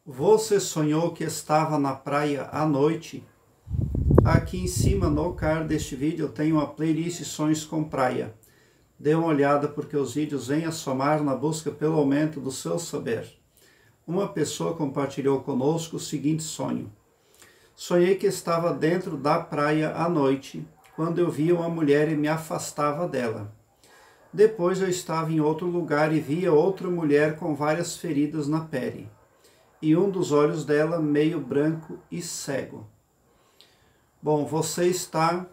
Você sonhou que estava na praia à noite? Aqui em cima no card deste vídeo eu tenho uma playlist Sonhos com Praia. Dê uma olhada porque os vídeos vêm a somar na busca pelo aumento do seu saber. Uma pessoa compartilhou conosco o seguinte sonho. Sonhei que estava dentro da praia à noite, quando eu via uma mulher e me afastava dela. Depois eu estava em outro lugar e via outra mulher com várias feridas na pele, e um dos olhos dela meio branco e cego. Bom, você está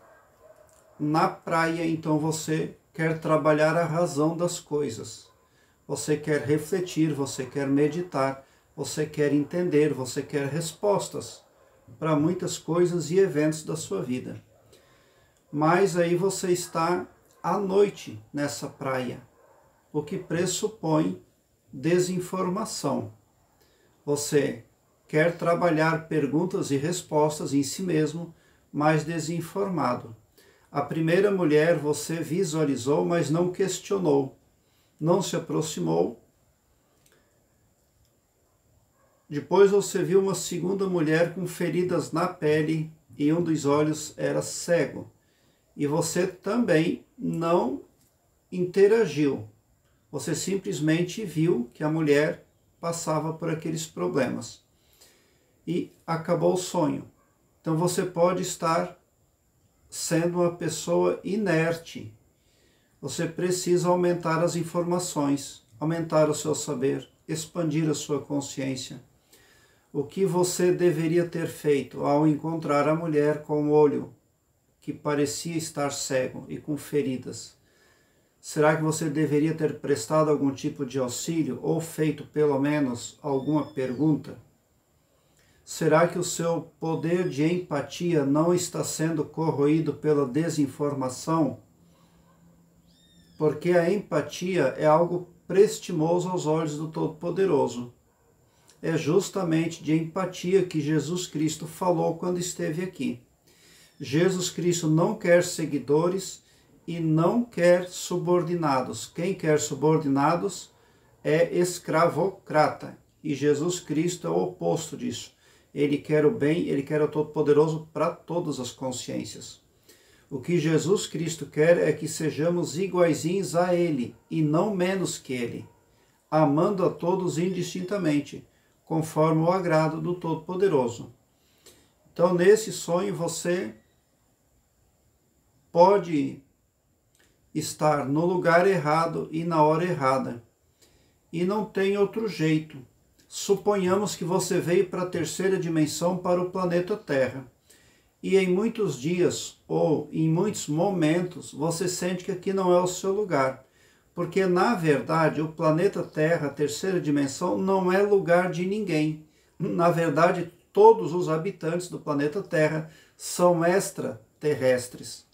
na praia, então você quer trabalhar a razão das coisas. Você quer refletir, você quer meditar, você quer entender, você quer respostas para muitas coisas e eventos da sua vida. Mas aí você está à noite nessa praia, o que pressupõe desinformação. Você quer trabalhar perguntas e respostas em si mesmo, mas desinformado. A primeira mulher você visualizou, mas não questionou, não se aproximou. Depois você viu uma segunda mulher com feridas na pele e um dos olhos era cego. E você também não interagiu. Você simplesmente viu que a mulher passava por aqueles problemas. E acabou o sonho. Então você pode estar sendo uma pessoa inerte. Você precisa aumentar as informações, aumentar o seu saber, expandir a sua consciência. O que você deveria ter feito ao encontrar a mulher com o olho que parecia estar cego e com feridas? Será que você deveria ter prestado algum tipo de auxílio ou feito pelo menos alguma pergunta? Será que o seu poder de empatia não está sendo corroído pela desinformação? Porque a empatia é algo prestimoso aos olhos do Todo-Poderoso. É justamente de empatia que Jesus Cristo falou quando esteve aqui. Jesus Cristo não quer seguidores e não quer subordinados. Quem quer subordinados é escravocrata. E Jesus Cristo é o oposto disso. Ele quer o bem, ele quer o Todo-Poderoso para todas as consciências. O que Jesus Cristo quer é que sejamos iguaizinhos a Ele e não menos que Ele, amando a todos indistintamente, conforme o agrado do Todo-Poderoso. Então, nesse sonho, você pode estar no lugar errado e na hora errada. E não tem outro jeito. Suponhamos que você veio para a terceira dimensão, para o planeta Terra. E em muitos dias ou em muitos momentos você sente que aqui não é o seu lugar. Porque na verdade o planeta Terra, a terceira dimensão, não é lugar de ninguém. Na verdade todos os habitantes do planeta Terra são extraterrestres.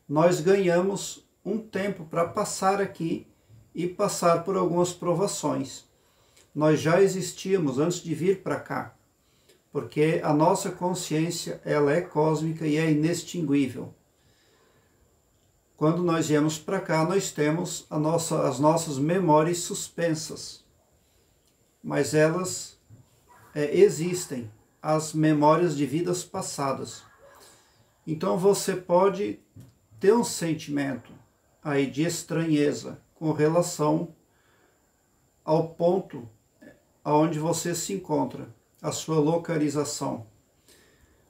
Nós ganhamos um tempo para passar aqui e passar por algumas provações. Nós já existíamos antes de vir para cá, porque a nossa consciência ela é cósmica e é inextinguível. Quando nós viemos para cá, nós temos as nossas memórias suspensas, mas elas existem, as memórias de vidas passadas. Então você pode ter um sentimento aí de estranheza com relação ao ponto aonde você se encontra, a sua localização.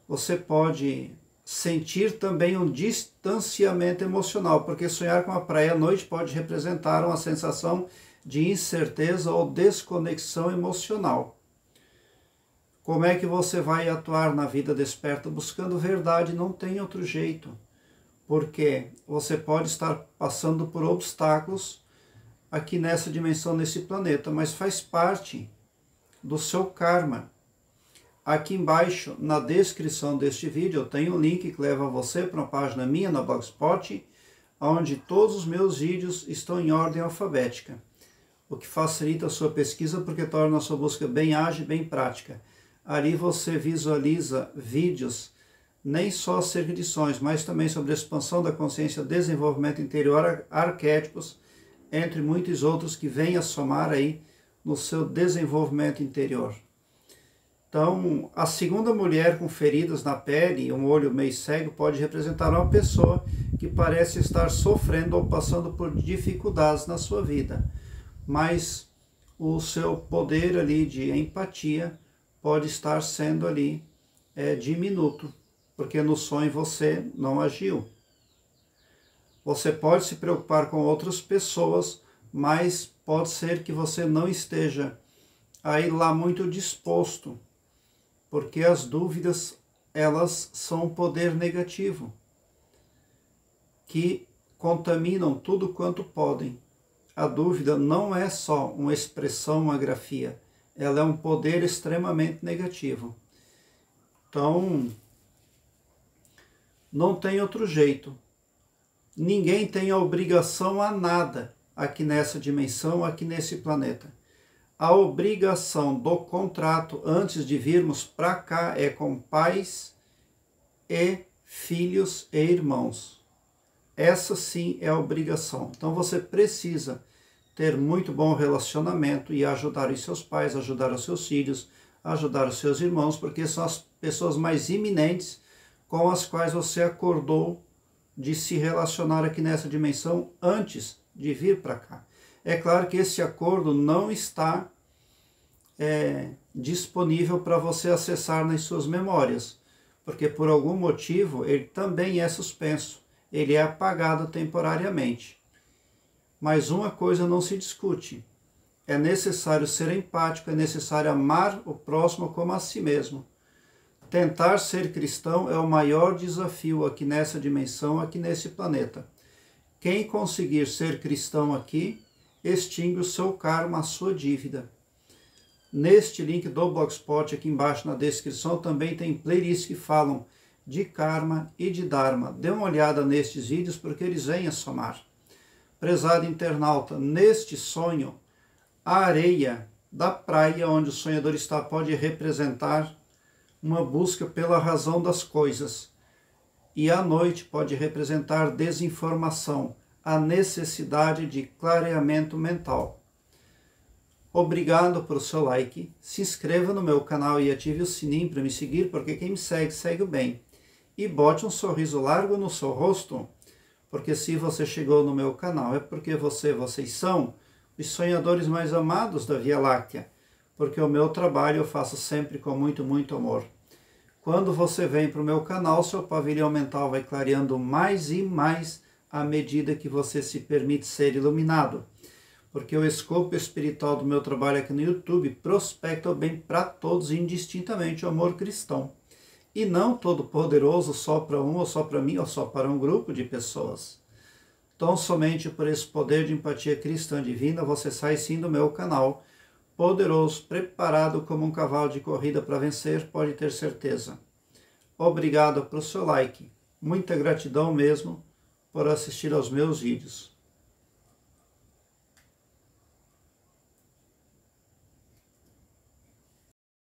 Você pode sentir também um distanciamento emocional, porque sonhar com a praia à noite pode representar uma sensação de incerteza ou desconexão emocional. Como é que você vai atuar na vida desperta? Buscando verdade, não tem outro jeito. Porque você pode estar passando por obstáculos aqui nessa dimensão, nesse planeta, mas faz parte do seu karma. Aqui embaixo, na descrição deste vídeo, eu tenho um link que leva você para uma página minha na Blogspot, onde todos os meus vídeos estão em ordem alfabética, o que facilita a sua pesquisa porque torna a sua busca bem ágil e bem prática. Ali você visualiza vídeos nem só acerca de sonhos, mas também sobre a expansão da consciência, desenvolvimento interior, arquétipos, entre muitos outros que vêm a somar aí no seu desenvolvimento interior. Então, a segunda mulher com feridas na pele e um olho meio cego pode representar uma pessoa que parece estar sofrendo ou passando por dificuldades na sua vida, mas o seu poder ali de empatia pode estar sendo ali diminuto, porque no sonho você não agiu. Você pode se preocupar com outras pessoas, mas pode ser que você não esteja aí lá muito disposto, porque as dúvidas, elas são um poder negativo, que contaminam tudo quanto podem. A dúvida não é só uma expressão, uma grafia, ela é um poder extremamente negativo. Então, não tem outro jeito. Ninguém tem a obrigação a nada aqui nessa dimensão, aqui nesse planeta. A obrigação do contrato antes de virmos para cá é com pais e filhos e irmãos. Essa sim é a obrigação. Então você precisa ter muito bom relacionamento e ajudar os seus pais, ajudar os seus filhos, ajudar os seus irmãos, porque são as pessoas mais iminentes com as quais você acordou de se relacionar aqui nessa dimensão antes de vir para cá. É claro que esse acordo não está disponível para você acessar nas suas memórias, porque por algum motivo ele também é suspenso, ele é apagado temporariamente. Mas uma coisa não se discute, é necessário ser empático, é necessário amar o próximo como a si mesmo. Tentar ser cristão é o maior desafio aqui nessa dimensão, aqui nesse planeta. Quem conseguir ser cristão aqui, extingue o seu karma, a sua dívida. Neste link do Blogspot, aqui embaixo na descrição, também tem playlists que falam de karma e de dharma. Dê uma olhada nestes vídeos porque eles vêm a somar. Prezado internauta, neste sonho, a areia da praia onde o sonhador está pode representar uma busca pela razão das coisas. E a noite pode representar desinformação, a necessidade de clareamento mental. Obrigado pelo seu like, se inscreva no meu canal e ative o sininho para me seguir, porque quem me segue, segue o bem. E bote um sorriso largo no seu rosto, porque se você chegou no meu canal é porque vocês são os sonhadores mais amados da Via Láctea, porque o meu trabalho eu faço sempre com muito, muito amor. Quando você vem para o meu canal, seu pavilhão mental vai clareando mais e mais à medida que você se permite ser iluminado. Porque o escopo espiritual do meu trabalho aqui no YouTube prospecta o bem para todos, indistintamente o amor cristão. E não todo poderoso só para um, ou só para mim, ou só para um grupo de pessoas. Então, somente por esse poder de empatia cristã divina, você sai sim do meu canal, poderoso, preparado como um cavalo de corrida para vencer, pode ter certeza. Obrigado pelo seu like. Muita gratidão mesmo por assistir aos meus vídeos.